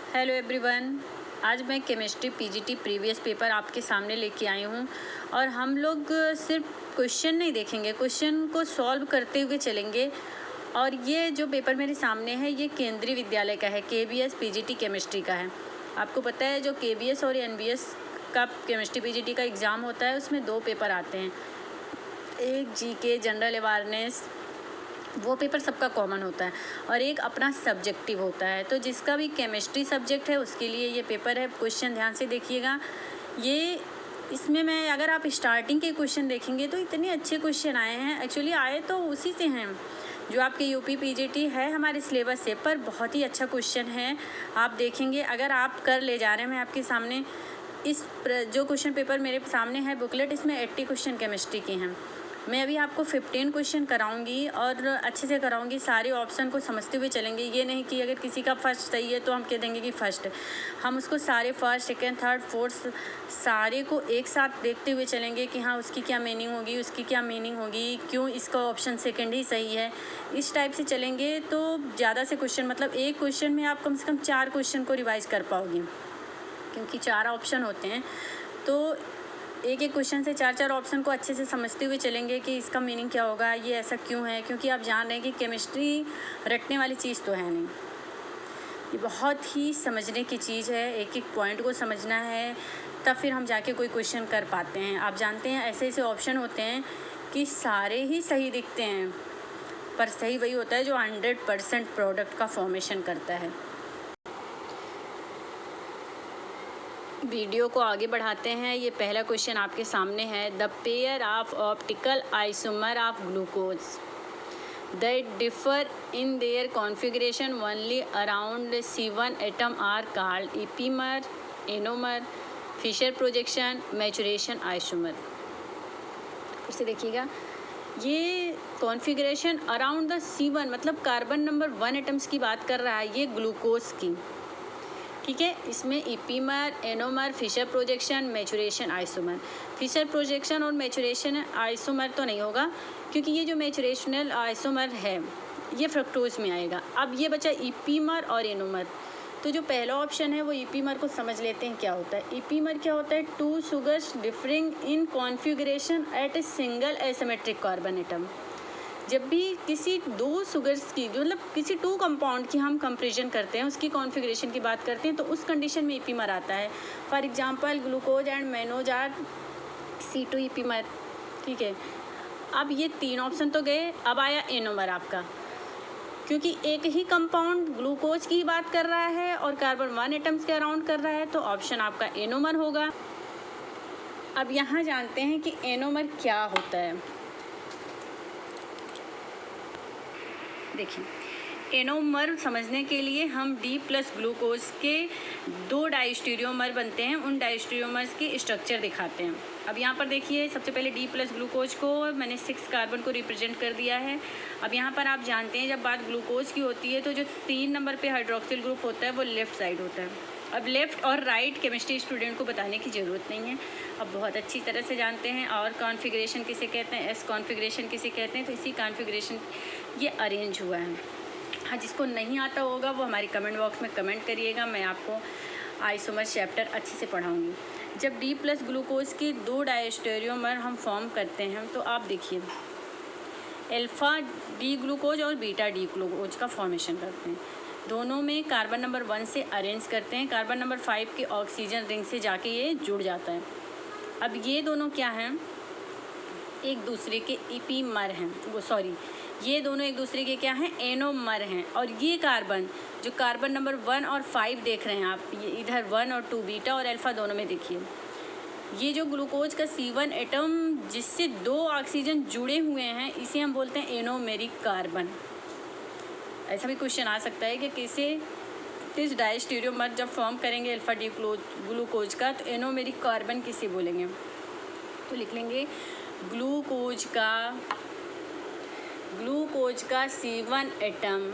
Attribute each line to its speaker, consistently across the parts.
Speaker 1: Hello everyone. आज मैं chemistry PGT previous paper आपके सामने लेके आई हूँ और हम लोग सिर्फ क्वेश्चन नहीं देखेंगे, क्वेश्चन को सॉल्व करते हुए चलेंगे। और ये जो पेपर मेरे सामने है ये केंद्रीय विद्यालय का है, केवीएस पीजीटी केमिस्ट्री का है। आपको पता है जो केवीएस और एनवीएस का केमिस्ट्री पीजीटी का एग्ज़ाम होता है उसमें 2 पेपर आते हैं, एक जीके जनरल अवेयरनेस, वो पेपर सबका कॉमन होता है, और एक अपना सब्जेक्टिव होता है। तो जिसका भी केमिस्ट्री सब्जेक्ट है उसके लिए ये पेपर है। क्वेश्चन ध्यान से देखिएगा। ये इसमें मैं अगर आप स्टार्टिंग के क्वेश्चन देखेंगे तो इतने अच्छे क्वेश्चन आए हैं, एक्चुअली आए तो उसी से हैं जो आपके यूपी पीजीटी है हमारे सिलेबस से, पर बहुत ही अच्छा क्वेश्चन है। आप देखेंगे अगर आप कर ले जा रहे हैं, मैं आपके सामने जो क्वेश्चन पेपर मेरे सामने है बुकलेट, इसमें 80 क्वेश्चन केमिस्ट्री के हैं। मैं अभी आपको 15 क्वेश्चन कराऊंगी और अच्छे से कराऊंगी, सारे ऑप्शन को समझते हुए चलेंगे। ये नहीं कि अगर किसी का फर्स्ट सही है तो हम कह देंगे कि फर्स्ट, हम उसको सारे फर्स्ट सेकंड थर्ड फोर्थ सारे को एक साथ देखते हुए चलेंगे कि हाँ उसकी क्या मीनिंग होगी, उसकी क्या मीनिंग होगी, क्यों इसका ऑप्शन सेकंड ही सही है। इस टाइप से चलेंगे तो ज़्यादा से क्वेश्चन, मतलब एक क्वेश्चन में आप कम से कम 4 क्वेश्चन को रिवाइज कर पाओगे, क्योंकि 4 ऑप्शन होते हैं। तो एक एक क्वेश्चन से 4 ऑप्शन को अच्छे से समझते हुए चलेंगे कि इसका मीनिंग क्या होगा, ये ऐसा क्यों है, क्योंकि आप जान रहे हैं कि केमिस्ट्री रटने वाली चीज़ तो है नहीं, ये बहुत ही समझने की चीज़ है। एक एक पॉइंट को समझना है तब फिर हम जाके कोई क्वेश्चन कर पाते हैं। आप जानते हैं ऐसे ऐसे ऑप्शन होते हैं कि सारे ही सही दिखते हैं, पर सही वही होता है जो 100% प्रोडक्ट का फॉर्मेशन करता है। वीडियो को आगे बढ़ाते हैं। ये पहला क्वेश्चन आपके सामने है, the pair of optical isomer of glucose that differ in their configuration only around C1 atom are called epimer, anomer, Fischer projection, maturation isomer. फिर से देखिएगा, ये कॉन्फ़िगरेशन अराउंड द C1 मतलब कार्बन नंबर 1 एटम्स की बात कर रहा है, ये ग्लूकोज की, ठीक है। इसमें epimer, anomer, Fischer projection, maturation isomer. Fischer projection और मैचुरेशन आइसोमर तो नहीं होगा, क्योंकि ये जो मैचुरेशनल आइसोमर है ये फ्रक्टोज में आएगा। अब ये बचा ईपीमर और एनोमर। तो जो पहला ऑप्शन है वो ईपीमर को समझ लेते हैं क्या होता है। ईपीमर क्या होता है, 2 sugars differing in configuration at a single asymmetric carbon atom. जब भी किसी 2 शुगर्स की, मतलब किसी 2 कंपाउंड की हम कंपेरिजन करते हैं, उसकी कॉन्फ़िगरेशन की बात करते हैं, तो उस कंडीशन में ईपीमर आता है। For example glucose and mannose are C2 epimer, ठीक है। अब ये 3 ऑप्शन तो गए, अब आया एनोमर आपका, क्योंकि एक ही कंपाउंड ग्लूकोज की बात कर रहा है और कार्बन 1 एटम्स के अराउंड कर रहा है, तो ऑप्शन आपका एनोमर होगा। अब यहाँ जानते हैं कि एनोमर क्या होता है। देखिए, एनोमर समझने के लिए हम D+ ग्लूकोज के 2 डाइस्टीरियोमर बनते हैं, उन डाइस्टीरियोमर्स की स्ट्रक्चर दिखाते हैं। अब यहाँ पर देखिए, सबसे पहले D+ ग्लूकोज को मैंने 6 कार्बन को रिप्रेजेंट कर दिया है। अब यहाँ पर आप जानते हैं जब बात ग्लूकोज की होती है तो जो 3 नंबर पे हाइड्रोक्सिल ग्रुप होता है वो लेफ़्ट साइड होता है। अब लेफ़्ट और राइट केमिस्ट्री स्टूडेंट को बताने की ज़रूरत नहीं है, अब बहुत अच्छी तरह से जानते हैं। और कॉन्फ़िगरेशन किसे कहते हैं, S कॉन्फ़िगरेशन किसे कहते हैं, तो इसी कॉन्फ़िगरेशन ये अरेंज हुआ है। हाँ, जिसको नहीं आता होगा वो हमारी कमेंट बॉक्स में कमेंट करिएगा, मैं आपको आइसोमर चैप्टर अच्छे से पढ़ाऊँगी। जब D+ ग्लूकोज की 2 डायस्टेरियोमर हम फॉर्म करते हैं तो आप देखिए अल्फ़ा D ग्लूकोज और बीटा D ग्लूकोज का फॉर्मेशन करते हैं। दोनों में कार्बन नंबर 1 से अरेंज करते हैं, कार्बन नंबर 5 के ऑक्सीजन रिंग से जाके ये जुड़ जाता है। अब ये दोनों क्या हैं, एक दूसरे के ईपीमर हैं, वो सॉरी ये दोनों एक दूसरे के क्या हैं, एनोमर हैं। और ये कार्बन, जो कार्बन नंबर 1 और 5 देख रहे हैं आप, ये इधर 1 और 2 बीटा और अल्फ़ा दोनों में देखिए, ये जो ग्लूकोज का C1 एटम जिससे 2 ऑक्सीजन जुड़े हुए हैं इसे हम बोलते हैं एनोमेरिक कार्बन। ऐसा भी क्वेश्चन आ सकता है कि किस डायस्टीरियोमर जब फॉर्म करेंगे अल्फ़ा D ग्लूकोज का, तो एनोमेरिक कार्बन किसे बोलेंगे, तो लिख लेंगे ग्लूकोज का C1 एटम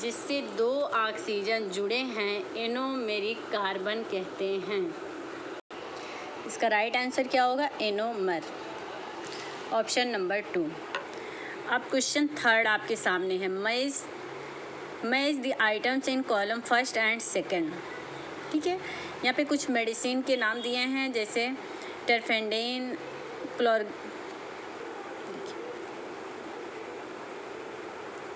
Speaker 1: जिससे 2 ऑक्सीजन जुड़े हैं एनोमेरिक कार्बन कहते हैं। इसका राइट आंसर क्या होगा, एनोमर, ऑप्शन नंबर 2। अब क्वेश्चन थर्ड आपके सामने है, match the items in column first and second. ठीक है। यहाँ पे कुछ मेडिसिन के नाम दिए हैं, जैसे टरफेंडेन,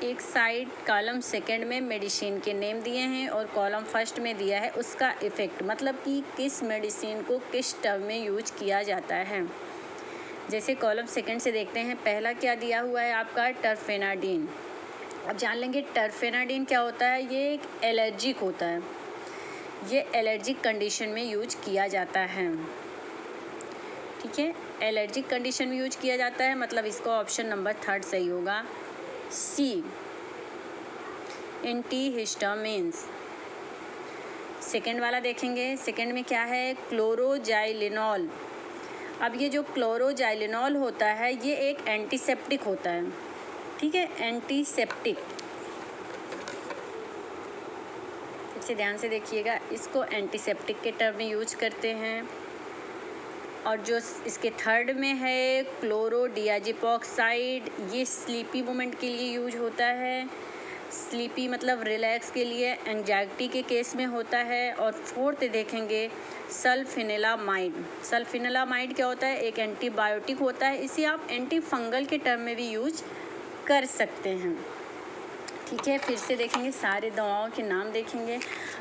Speaker 1: एक साइड कॉलम सेकंड में मेडिसिन के नेम दिए हैं और कॉलम फर्स्ट में दिया है उसका इफ़ेक्ट, मतलब कि किस मेडिसिन को किस टर्म में यूज किया जाता है। जैसे कॉलम सेकंड से देखते हैं, पहला क्या दिया हुआ है आपका, टरफेनाडिन। अब जान लेंगे टरफेनाडिन क्या होता है। ये एक एलर्जिक होता है, ये एलर्जिक कंडीशन में यूज किया जाता है। ठीक है, एलर्जिक कंडीशन में यूज किया जाता है, मतलब इसका ऑप्शन नंबर 3 सही होगा, सी, एंटीहिस्टामिन्स। सेकेंड वाला देखेंगे, सेकेंड में क्या है, क्लोरोजाइलिनॉल। अब ये जो क्लोरोजाइलिनॉल होता है ये एक एंटीसेप्टिक होता है। ठीक है, एंटीसेप्टिक, इसे ध्यान से देखिएगा, इसको एंटीसेप्टिक के टर्म में यूज करते हैं। और जो इसके थर्ड में है क्लोरोडियाजिपोक्साइड, ये स्लीपी मोमेंट के लिए यूज होता है, स्लीपी मतलब रिलैक्स के लिए, एंजाइटी के केस में होता है। और फोर्थ देखेंगे सल्फिनिलामाइड। सल्फिनिलामाइड क्या होता है, एक एंटीबायोटिक होता है, इसे आप एंटी फंगल के टर्म में भी यूज कर सकते हैं। ठीक है, फिर से देखेंगे, सारे दवाओं के नाम देखेंगे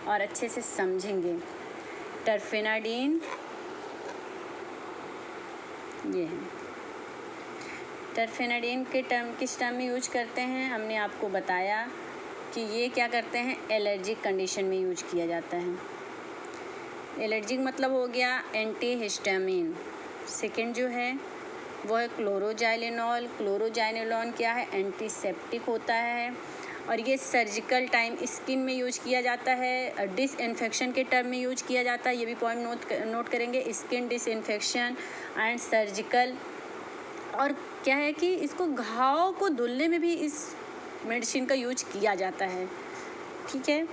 Speaker 1: और अच्छे से समझेंगे। टरफेनाडिन ये है, टरफेनाडिन के टर्म किस टर्म में यूज करते हैं, हमने आपको बताया कि ये क्या करते हैं, एलर्जिक कंडीशन में यूज किया जाता है। एलर्जिक मतलब हो गया एंटीहिस्टामिन। सेकंड जो है वो है क्लोरोजाइलिनॉल। क्लोरोजाइलिनॉल क्या है, एंटीसेप्टिक होता है और ये सर्जिकल टाइम स्किन में यूज किया जाता है, डिसइंफेक्शन के टर्म में यूज किया जाता है। ये भी पॉइंट नोट करेंगे, स्किन डिसइंफेक्शन एंड सर्जिकल। और क्या है कि इसको घाव को धुलने में भी इस मेडिसिन का यूज किया जाता है। ठीक है,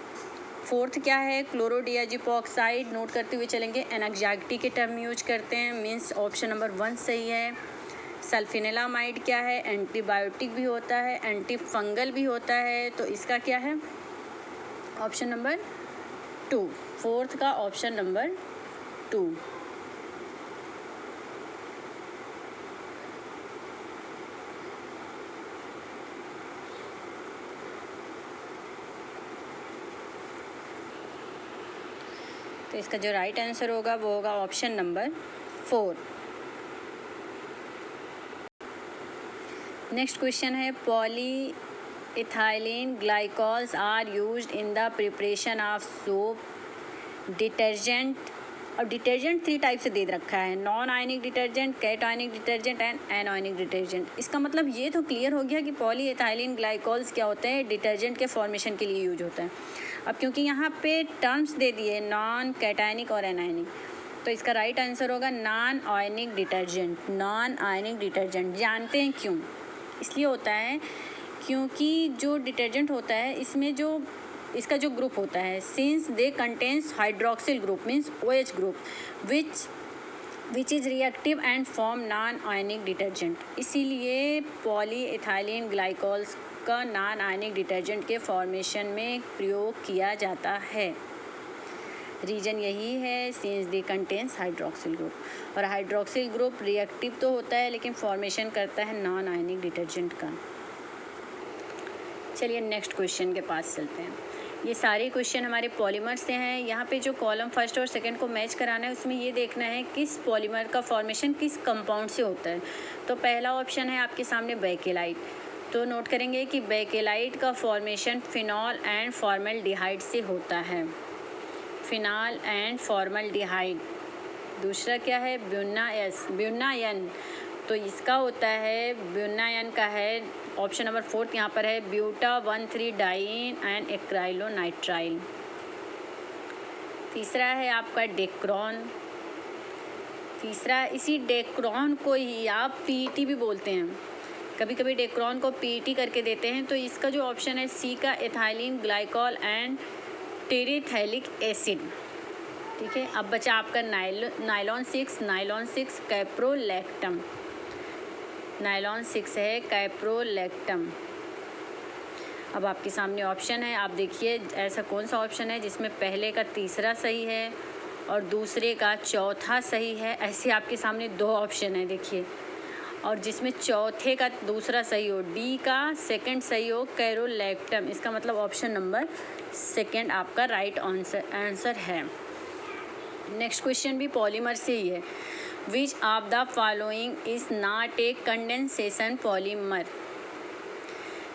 Speaker 1: फोर्थ क्या है, क्लोरोडियाजिपोक्साइड, नोट करते हुए चलेंगे, एंजाइटी के टर्म में यूज करते हैं, मीन्स ऑप्शन नंबर 1 सही है। सल्फिनिलामाइड क्या है, एंटीबायोटिक भी होता है, एंटी फंगल भी होता है, तो इसका क्या है, ऑप्शन नंबर 2, फोर्थ का ऑप्शन नंबर 2। तो इसका जो राइट आंसर होगा वो होगा ऑप्शन नंबर 4। नेक्स्ट क्वेश्चन है, poly ethylene glycols are used in the preparation of soap, detergent. और डिटर्जेंट 3 टाइप से दे रखा है, non ionic detergent, cationic detergent and anionic detergent. इसका मतलब ये तो क्लियर हो गया कि पॉली इथाइलिन ग्लाइकॉल्स क्या होते हैं, डिटर्जेंट के फॉर्मेशन के लिए यूज होता है। अब क्योंकि यहाँ पे टर्म्स दे दिए नॉन, कैटायनिक और एनायनिक, तो इसका राइट आंसर होगा non ionic detergent. Non ionic detergent जानते हैं क्यों, इसलिए होता है क्योंकि जो डिटर्जेंट होता है इसमें जो इसका जो ग्रुप होता है, since they contains hydroxyl group means OH group which is reactive and form non ionic detergent, इसीलिए पॉली इथाइलिन ग्लाइकॉल्स का नॉन आयनिक डिटर्जेंट के फॉर्मेशन में प्रयोग किया जाता है। रीजन यही है, since they contains hydroxyl group. और हाइड्रोक्सिल ग्रुप रिएक्टिव तो होता है लेकिन फॉर्मेशन करता है नॉन आयनिक डिटर्जेंट का। चलिए नेक्स्ट क्वेश्चन के पास चलते हैं। ये सारे क्वेश्चन हमारे पॉलीमर से हैं। यहाँ पे जो कॉलम फर्स्ट और सेकंड को मैच कराना है उसमें ये देखना है किस पॉलीमर का फॉर्मेशन किस कंपाउंड से होता है। तो पहला ऑप्शन है आपके सामने बेकेलाइट, तो नोट करेंगे कि बेकेलाइट का फॉर्मेशन फिनॉल एंड फॉर्मल्डिहाइड से होता है, फिनॉल एंड फॉर्मल्डिहाइड। दूसरा क्या है, ब्यूनायन, तो इसका होता है, ब्यूनायन का है ऑप्शन नंबर 4 यहाँ पर है, ब्यूटा 1,3 डाइन एंड एक्राइलोनाइट्राइल। तीसरा है आपका डेक्रॉन, तीसरा इसी डेक्रॉन को ही आप PET भी बोलते हैं, कभी कभी डेक्रॉन को PET करके देते हैं। तो इसका जो ऑप्शन है सी का एथाइलिन ग्लाइकॉल एंड टेरिथैलिक एसिड। ठीक है, अब बचा आपका नाइलॉन 6 कैप्रोलैक्टम, नाइलॉन 6 है कैप्रोलैक्टम। अब आपके सामने ऑप्शन है, आप देखिए ऐसा कौन सा ऑप्शन है जिसमें पहले का तीसरा सही है और दूसरे का चौथा सही है। ऐसे आपके सामने 2 ऑप्शन है देखिए, और जिसमें चौथे का दूसरा सही हो, डी का सेकंड सही हो कैरोलैक्टम, इसका मतलब ऑप्शन नंबर सेकंड आपका राइट आंसर है। नेक्स्ट क्वेश्चन भी पॉलीमर से ही है। Which of the following is not a condensation polymer.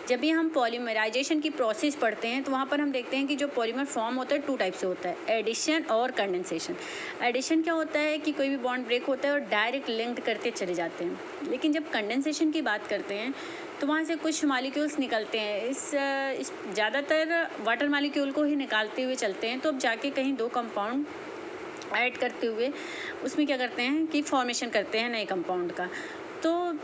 Speaker 1: जब भी हम पॉलीमराइजेशन की प्रोसेस पढ़ते हैं तो वहाँ पर हम देखते हैं कि जो पॉलीमर फॉर्म होता है 2 टाइप से होता है, एडिशन और कंडेंसेशन। एडिशन क्या होता है कि कोई भी बॉन्ड ब्रेक होता है और डायरेक्ट लिंक्ड करते चले जाते हैं, लेकिन जब कंडेंसेशन की बात करते हैं तो वहाँ से कुछ मॉलिक्यूल्स निकलते हैं। इस ज़्यादातर वाटर मॉलिक्यूल को ही निकालते हुए चलते हैं, तो अब जाके कहीं 2 कंपाउंड ऐड करते हुए उसमें क्या करते हैं कि फॉर्मेशन करते हैं नए कंपाउंड का। तो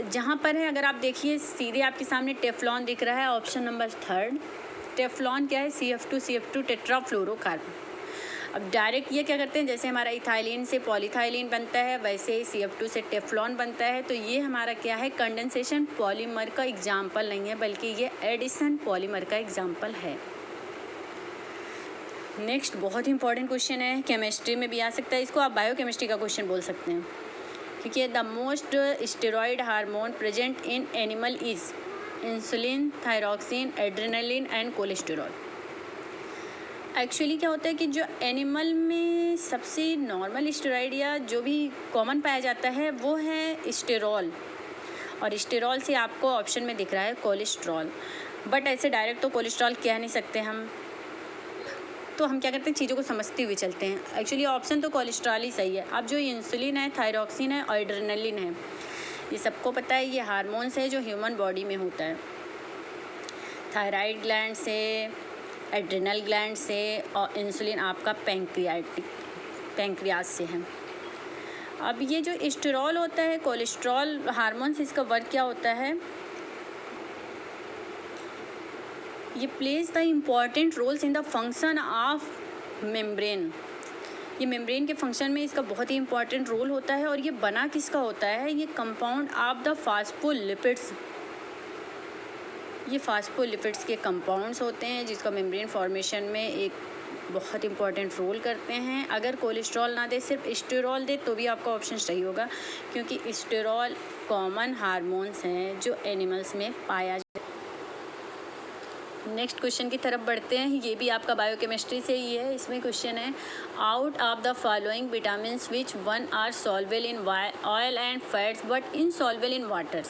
Speaker 1: जहाँ पर है, अगर आप देखिए सीधे आपके सामने टेफ्लॉन दिख रहा है, ऑप्शन नंबर 3। टेफ्लॉन क्या है? CF2 टेट्राफ्लोरोकार्बन। अब डायरेक्ट ये क्या करते हैं, जैसे हमारा इथाइलिन से पॉलीथाइलिन बनता है वैसे ही CF2 से टेफ्लॉन बनता है। तो ये हमारा क्या है? कंडेंसेशन पॉलीमर का एग्जाम्पल नहीं है, बल्कि ये एडिशन पॉलीमर का एग्जाम्पल है। नेक्स्ट बहुत ही इंपॉर्टेंट क्वेश्चन है, केमिस्ट्री में भी आ सकता है, इसको आप बायोकेमिस्ट्री का क्वेश्चन बोल सकते हैं। क्योंकि the most steroid hormone present in animal is insulin, thyroxine, adrenaline and cholesterol. Actually क्या होता है कि जो एनिमल में सबसे नॉर्मल स्टेरॉयड या जो भी कॉमन पाया जाता है वो है स्टेरॉल, और स्टेरॉल से आपको ऑप्शन में दिख रहा है कोलेस्ट्रॉल। बट ऐसे डायरेक्ट तो कोलेस्ट्रॉल कह नहीं सकते हम, तो हम क्या करते हैं, चीज़ों को समझते हुए चलते हैं। एक्चुअली ऑप्शन तो कोलेस्ट्रॉल ही सही है। अब जो इंसुलिन है, थायरॉक्सिन है और एड्रेनलिन है, ये सबको पता है ये हार्मोन्स है जो ह्यूमन बॉडी में होता है, थायराइड ग्लैंड से, एड्रेनल ग्लैंड से, और इंसुलिन आपका पैंक्रियाज से है। अब ये जो स्टेरॉल होता है, कोलेस्ट्रॉल हार्मोन्स, इसका वर्क क्या होता है, ये plays the important roles in the function of membrane. ये मेम्ब्रेन के फंक्शन में इसका बहुत ही इंपॉर्टेंट रोल होता है। और ये बना किसका होता है, ये कंपाउंड ऑफ द फास्फोलिपिड्स, ये फास्फोलिपिड्स के कंपाउंड्स होते हैं जिसका मेम्ब्रेन फॉर्मेशन में एक बहुत इंपॉर्टेंट रोल करते हैं। अगर कोलेस्ट्रॉल ना दे, सिर्फ स्टेरॉल दे तो भी आपका ऑप्शन सही होगा, क्योंकि स्टेरॉल कॉमन हार्मोन्स हैं जो एनिमल्स में पाया जाता है। नेक्स्ट क्वेश्चन की तरफ बढ़ते हैं, ये भी आपका बायोकेमिस्ट्री से ही है। इसमें क्वेश्चन है, out of the following vitamins which one are solvable in oil and fats but insolvable in waters.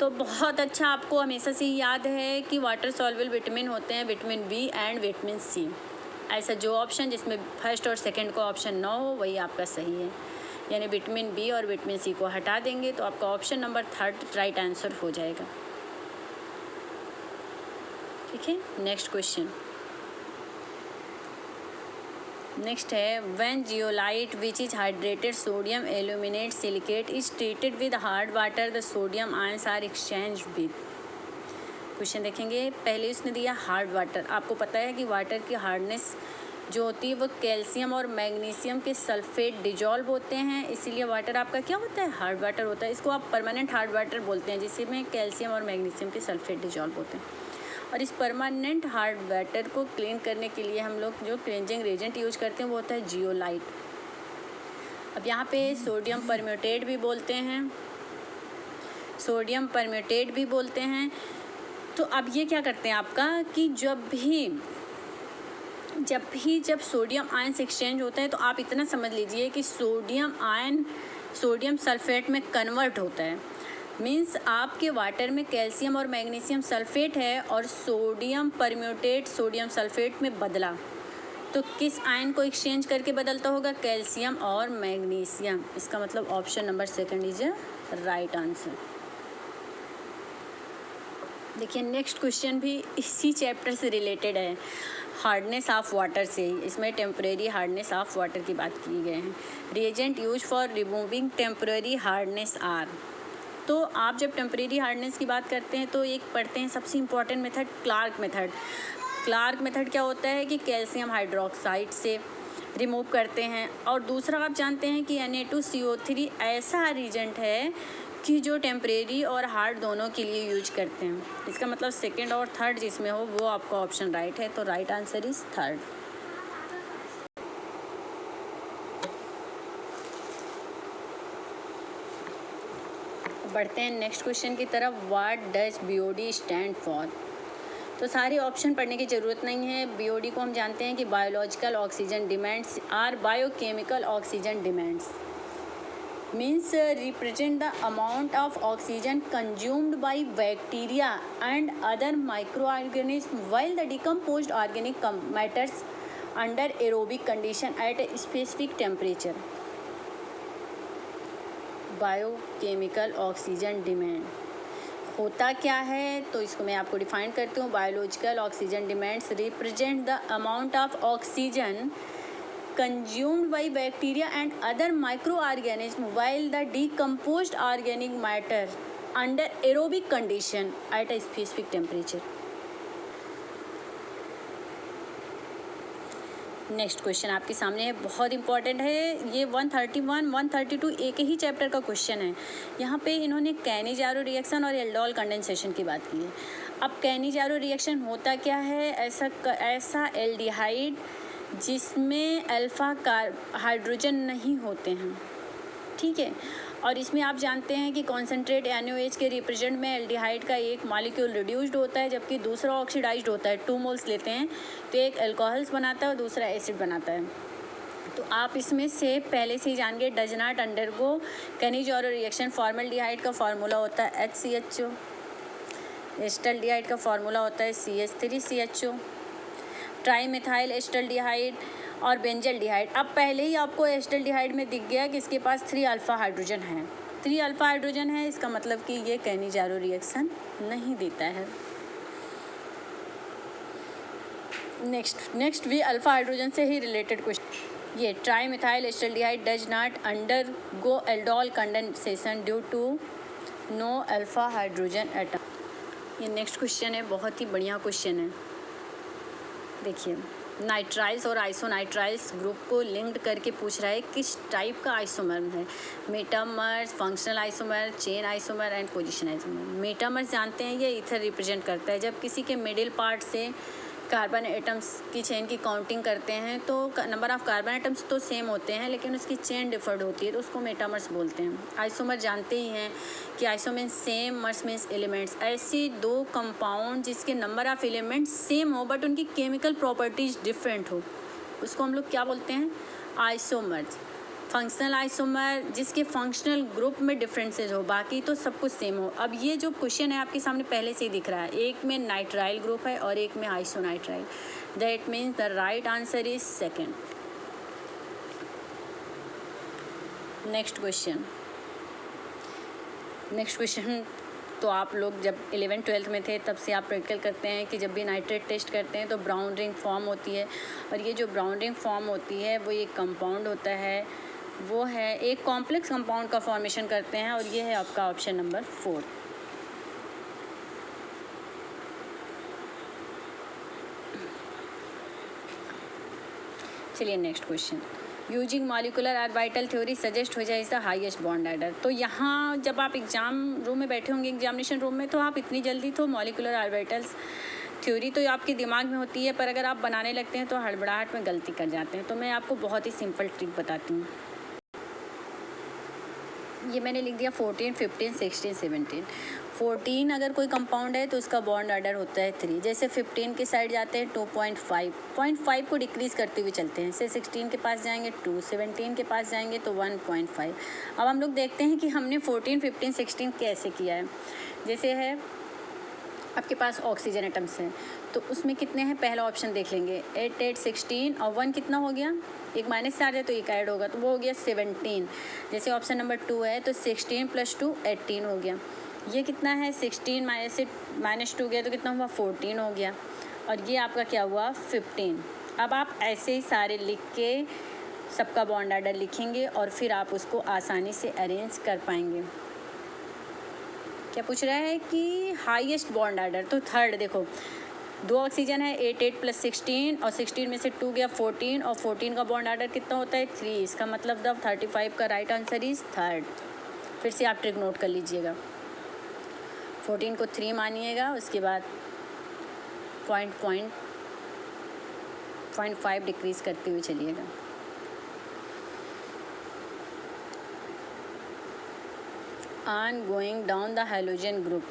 Speaker 1: तो बहुत अच्छा आपको हमेशा से ही याद है कि वाटर सॉल्वेबल विटामिन होते हैं vitamin B and vitamin C. ऐसा जो ऑप्शन जिसमें फर्स्ट और सेकंड का ऑप्शन ना हो वही आपका सही है, यानी विटामिन बी और विटामिन सी को हटा देंगे तो आपका ऑप्शन नंबर 3 राइट आंसर हो जाएगा। ठीक है, नेक्स्ट क्वेश्चन। नेक्स्ट है, when zeolite which is hydrated sodium aluminate silicate is treated with hard water the sodium ions are exchange with. Question देखेंगे, पहले उसने दिया हार्ड वाटर। आपको पता है कि वाटर की हार्डनेस जो होती है वो कैल्शियम और मैग्नीशियम के सल्फेट डिजॉल्व होते हैं, इसीलिए वाटर आपका क्या होता है, हार्ड वाटर होता है। इसको आप परमानेंट हार्ड वाटर बोलते हैं, जिसमें कैल्शियम और मैग्नीशियम के सल्फेट डिजॉल्व होते हैं। और इस परमानेंट हार्ड वाटर को क्लीन करने के लिए हम लोग जो क्लींजिंग एजेंट यूज करते हैं वो होता है जियोलाइट। अब यहाँ पे सोडियम परम्यूटेट भी बोलते हैं, सोडियम परम्यूटेट भी बोलते हैं। तो अब ये क्या करते हैं आपका कि जब सोडियम आयन एक्सचेंज होता है तो आप इतना समझ लीजिए कि सोडियम आयन सोडियम सल्फेट में कन्वर्ट होता है। मीन्स आपके वाटर में कैल्शियम और मैग्नीशियम सल्फेट है और सोडियम परम्यूटेट सोडियम सल्फेट में बदला, तो किस आयन को एक्सचेंज करके बदलता होगा, कैल्शियम और मैग्नीशियम। इसका मतलब option number 2 is right answer. देखिए नेक्स्ट क्वेश्चन भी इसी चैप्टर से रिलेटेड है, हार्डनेस ऑफ वाटर से। इसमें टेम्परेरी हार्डनेस ऑफ वाटर की बात की गई है। Reagent use for removing temporary hardness are. तो आप जब टेम्परेरी हार्डनेस की बात करते हैं तो एक पढ़ते हैं सबसे important method, Clark method. Clark method क्या होता है कि कैल्शियम हाइड्रोक्साइड से रिमूव करते हैं। और दूसरा आप जानते हैं कि Na2CO3 ऐसा रिएजेंट है कि जो टेम्परेरी और हार्ड दोनों के लिए यूज करते हैं। इसका मतलब सेकंड और थर्ड जिसमें हो वो आपका ऑप्शन राइट है, तो राइट आंसर इज थर्ड। बढ़ते हैं नेक्स्ट क्वेश्चन की तरफ। What does BOD stand for? तो सारे ऑप्शन पढ़ने की ज़रूरत नहीं है। BOD को हम जानते हैं कि biological oxygen demands are biochemical oxygen demands, means represent the amount of oxygen consumed by bacteria and other microorganisms while the decomposed organic matters under aerobic condition at a specific temperature. Biochemical oxygen demand होता क्या है, तो इसको मैं आपको define करती हूँ। Biological oxygen demands represent the amount of oxygen consumed by bacteria and other microorganisms while the decomposed organic matter under aerobic condition at a specific temperature. Next question आपके सामने है, बहुत इंपॉर्टेंट है ये। 131 132 एक ही चैप्टर का क्वेश्चन है। यहाँ पे इन्होंने कैनिजारो रिएक्शन और एल्डोल कंडेंसेशन की बात की है। अब कैनिजारो रिएक्शन होता क्या है? ऐसा एल्डिहाइड जिसमें अल्फ़ा हाइड्रोजन नहीं होते हैं, ठीक है। और इसमें आप जानते हैं कि कॉन्सेंट्रेट NaOH के रिप्रेजेंट में एल्डिहाइड का एक मॉलिक्यूल रिड्यूस्ड होता है जबकि दूसरा ऑक्सीडाइज्ड होता है। 2 मोल्स लेते हैं तो एक अल्कोहल्स बनाता है और दूसरा एसिड बनाता है। तो आप इसमें से पहले से ही जान गए, does not undergo Cannizzaro reaction. Formaldehyde का फार्मूला होता है HCHO, एस्टल्डिहाइड का फार्मूला होता है CH3CHO, ट्राईमिथाइल एस्टल्डिहाइड और बेंजल्डिहाइड। अब पहले ही आपको एस्टल्डिहाइड में दिख गया कि इसके पास 3 अल्फ़ा हाइड्रोजन है। 3 अल्फ़ा हाइड्रोजन है, इसका मतलब कि ये कैनिजारो रिएक्शन नहीं देता है। नेक्स्ट भी अल्फ़ा हाइड्रोजन से ही रिलेटेड क्वेश्चन। ये trimethyl acetaldehyde does not undergo aldol condensation due to no alpha hydrogen atom. ये नेक्स्ट क्वेश्चन है, बहुत ही बढ़िया क्वेश्चन है। देखिए, नाइट्राइल्स और आइसोनाइट्राइल्स ग्रुप को लिंक्ड करके पूछ रहा है किस टाइप का आइसोमर है। Metamers, functional isomer, chain isomer and position isomer. Metamers जानते हैं ये ईथर रिप्रेजेंट करता है। जब किसी के मिडिल पार्ट से कार्बन एटम्स की चेन की काउंटिंग करते हैं तो नंबर ऑफ़ कार्बन एटम्स तो सेम होते हैं लेकिन उसकी चेन डिफर्ड होती है, तो उसको मेटामर्स बोलते हैं। आइसोमर जानते ही हैं कि आइसो मीन्स सेम, मर्स मीन्स एलिमेंट्स। ऐसी 2 कंपाउंड जिसके नंबर ऑफ़ एलिमेंट्स सेम हो बट उनकी केमिकल प्रॉपर्टीज डिफरेंट हो, उसको हम लोग क्या बोलते हैं? आइसोमर्स। फंक्शनल आइसोमर जिसके फंक्शनल ग्रुप में डिफरेंसेस हो, बाकी तो सब कुछ सेम हो। अब ये जो क्वेश्चन है आपके सामने पहले से ही दिख रहा है, एक में नाइट्राइल ग्रुप है और एक में isonitrile. That means the right answer is second. Next question तो आप लोग जब 11th-12th में थे तब से आप प्रैक्टिकल करते हैं कि जब भी नाइट्रेट टेस्ट करते हैं तो ब्राउन रिंग फॉर्म होती है, और ये जो ब्राउन रिंग फॉर्म होती है वो एक कंपाउंड होता है, वो है एक कॉम्प्लेक्स कंपाउंड का फॉर्मेशन करते हैं, और ये है आपका ऑप्शन नंबर 4। चलिए next question. Using molecular orbital theory suggest हो जाए द हाईएस्ट बॉन्ड ऑर्डर। तो यहाँ जब आप एग्जाम रूम में बैठे होंगे, एग्जामिनेशन रूम में, तो आप इतनी जल्दी तो मॉलिकुलर ऑर्बिटल्स थ्योरी तो आपके दिमाग में होती है, पर अगर आप बनाने लगते हैं तो हड़बड़ाहट में गलती कर जाते हैं। तो मैं आपको बहुत ही सिंपल ट्रिक बताती हूँ। ये मैंने लिख दिया 14, 15, 16, 17। 14 अगर कोई कंपाउंड है तो उसका बॉन्ड ऑर्डर होता है 3। जैसे 15 के साइड जाते हैं 2.5, 0.5 को डिक्रीज़ करते हुए चलते हैं। जैसे 16 के पास जाएंगे 2, 17 के पास जाएंगे तो 1.5। अब हम लोग देखते हैं कि हमने 14, 15, 16 कैसे किया है। जैसे है आपके पास ऑक्सीजन एटम्स हैं तो उसमें कितने हैं, पहला ऑप्शन देख लेंगे। 8, 8, 16 और 1 कितना हो गया, एक माइनस से आ जाए तो एक ऐड होगा तो वो हो गया 17। जैसे ऑप्शन नंबर 2 है तो 16 + 2 18 हो गया। ये कितना है, 16 -2 गया तो कितना हुआ, 14 हो गया। और ये आपका क्या हुआ, 15। अब आप ऐसे ही सारे लिख के सबका बॉन्ड ऑर्डर लिखेंगे और फिर आप उसको आसानी से अरेंज कर पाएंगे। क्या पूछ रहा है कि हाईएस्ट बॉन्ड ऑर्डर, तो थर्ड देखो 2 ऑक्सीजन है, 8, 8 + 16 और 16 में से 2 गया 14 और 14 का बॉन्ड ऑर्डर कितना होता है 3। इसका मतलब द 35 का राइट आंसर इज थर्ड। फिर से आप ट्रिक नोट कर लीजिएगा। 14 को 3 मानिएगा, उसके बाद 0.5 डिक्रीज़ करते हुए चलिएगा। On going down the halogen group,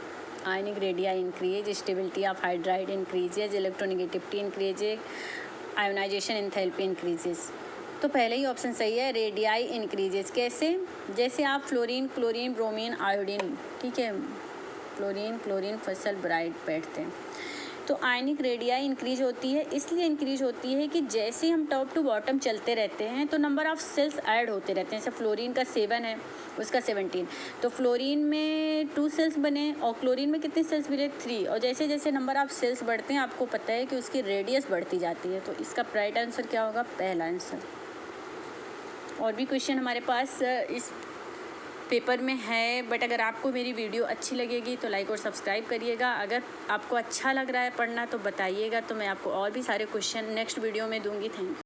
Speaker 1: ionic radii increase, stability of hydride increases, electronegativity increases, ionization enthalpy increases। तो पहले ही ऑप्शन सही है, रेडियाई इंक्रीजेस। कैसे? जैसे आप फ्लोरीन, क्लोरीन, ब्रोमीन, आयोडीन, ठीक है, फ्लोरीन, क्लोरीन, फसल ब्राइट बैठते हैं, तो आयनिक रेडियाई इंक्रीज होती है। इसलिए इंक्रीज होती है कि जैसे हम टॉप टू बॉटम चलते रहते हैं तो नंबर ऑफ़ सेल्स ऐड होते रहते हैं। जैसे फ्लोरीन का 7 है, उसका 17, तो फ्लोरीन में 2 सेल्स बने और क्लोरीन में कितने सेल्स मिले? 3। और जैसे जैसे नंबर ऑफ़ सेल्स बढ़ते हैं आपको पता है कि उसकी रेडियस बढ़ती जाती है। तो इसका राइट आंसर क्या होगा? पहला आंसर। और भी क्वेश्चन हमारे पास इस पेपर में है, बट अगर आपको मेरी वीडियो अच्छी लगेगी तो लाइक और सब्सक्राइब करिएगा। अगर आपको अच्छा लग रहा है पढ़ना तो बताइएगा, तो मैं आपको और भी सारे क्वेश्चन नेक्स्ट वीडियो में दूंगी। Thank you.